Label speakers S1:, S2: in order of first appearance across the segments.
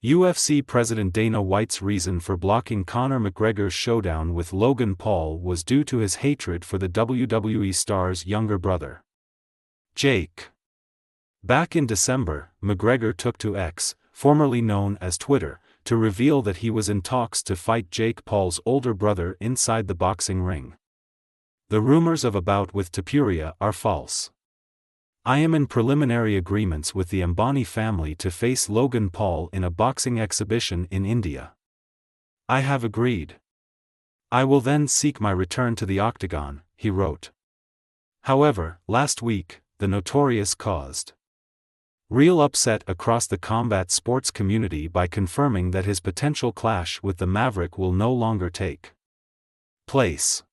S1: UFC President Dana White's reason for blocking Conor McGregor's showdown with Logan Paul was due to his hatred for the WWE star's younger brother, Jake. Back in December, McGregor took to X, formerly known as Twitter, to reveal that he was in talks to fight Jake Paul's older brother inside the boxing ring. The rumors of a bout with Topuria are false. I am in preliminary agreements with the Ambani family to face Logan Paul in a boxing exhibition in India. I have agreed. I will then seek my return to the octagon, he wrote. However, last week, the Notorious caused real upset across the combat sports community by confirming that his potential clash with the Maverick will no longer take place.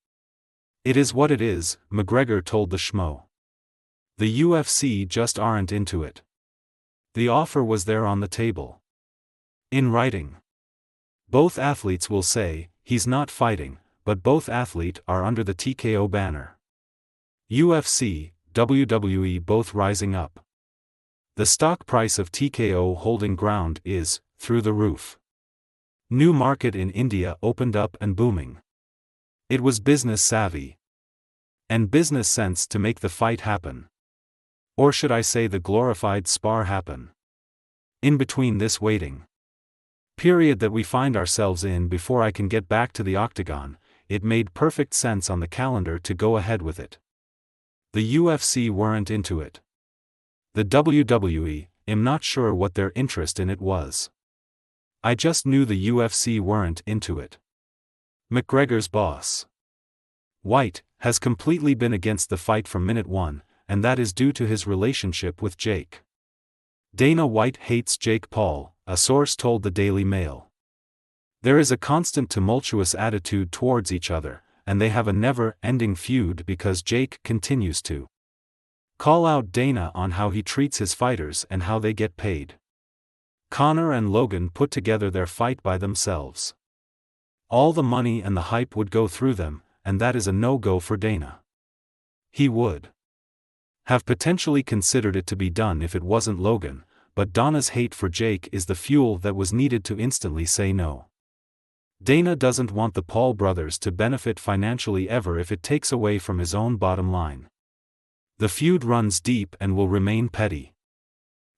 S1: It is what it is, McGregor told the Schmo. The UFC just aren't into it. The offer was there on the table. In writing. Both athletes will say, he's not fighting, but both athletes are under the TKO banner. UFC, WWE both rising up. The stock price of TKO holding ground is, through the roof. New market in India opened up and booming. It was business savvy. And business sense to make the fight happen. Or should I say the glorified spar happen? In between this waiting period that we find ourselves in before I can get back to the octagon, it made perfect sense on the calendar to go ahead with it. The UFC weren't into it. The WWE, I'm not sure what their interest in it was. I just knew the UFC weren't into it. McGregor's boss, White, has completely been against the fight from minute one, and that is due to his relationship with Jake. Dana White hates Jake Paul, a source told the Daily Mail. There is a constant tumultuous attitude towards each other, and they have a never-ending feud because Jake continues to call out Dana on how he treats his fighters and how they get paid. Conor and Logan put together their fight by themselves. All the money and the hype would go through them, and that is a no-go for Dana. He would have potentially considered it to be done if it wasn't Logan, but Dana's hate for Jake is the fuel that was needed to instantly say no. Dana doesn't want the Paul brothers to benefit financially ever if it takes away from his own bottom line. The feud runs deep and will remain petty.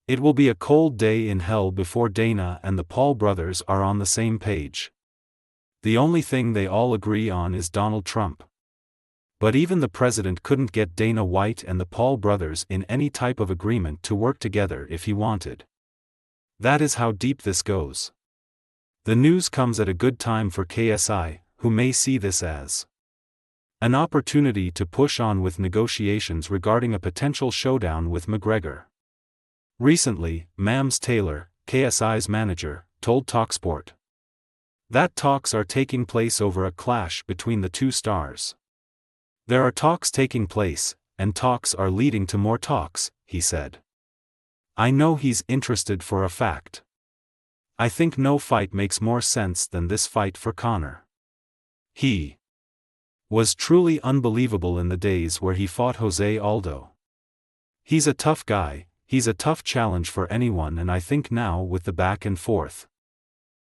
S1: It will be a cold day in hell before Dana and the Paul brothers are on the same page. The only thing they all agree on is Donald Trump. But even the president couldn't get Dana White and the Paul brothers in any type of agreement to work together if he wanted. That is how deep this goes. The news comes at a good time for KSI, who may see this as an opportunity to push on with negotiations regarding a potential showdown with McGregor. Recently, Mams Taylor, KSI's manager, told TalkSport that talks are taking place over a clash between the two stars. There are talks taking place, and talks are leading to more talks, he said. I know he's interested for a fact. I think no fight makes more sense than this fight for Conor. He was truly unbelievable in the days where he fought Jose Aldo. He's a tough guy, he's a tough challenge for anyone, and I think now with the back and forth,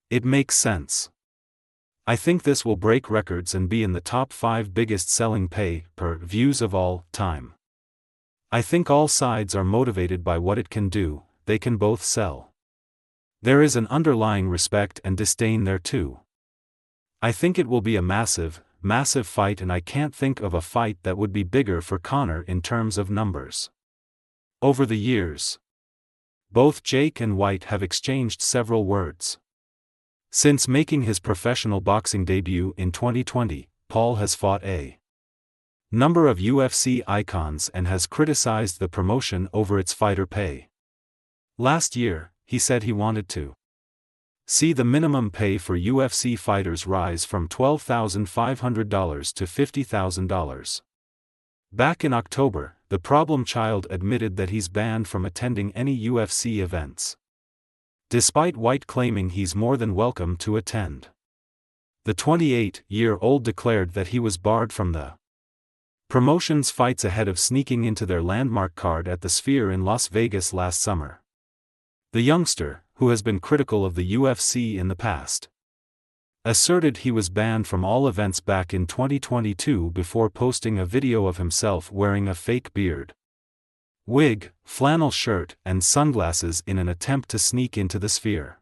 S1: it makes sense. I think this will break records and be in the top 5 biggest selling pay-per-views of all time. I think all sides are motivated by what it can do, they can both sell. There is an underlying respect and disdain there too. I think it will be a massive, massive fight, and I can't think of a fight that would be bigger for Conor in terms of numbers. Over the years, both Jake and White have exchanged several words. Since making his professional boxing debut in 2020, Paul has fought a number of UFC icons and has criticized the promotion over its fighter pay. Last year, he said he wanted to see the minimum pay for UFC fighters rise from $12,500 to $50,000. Back in October, the problem child admitted that he's banned from attending any UFC events, despite White claiming he's more than welcome to attend. The 28-year-old declared that he was barred from the promotion's fights ahead of sneaking into their landmark card at the Sphere in Las Vegas last summer. The youngster, who has been critical of the UFC in the past, asserted he was banned from all events back in 2022 before posting a video of himself wearing a fake beard, wig, flannel shirt, and sunglasses in an attempt to sneak into the sphere.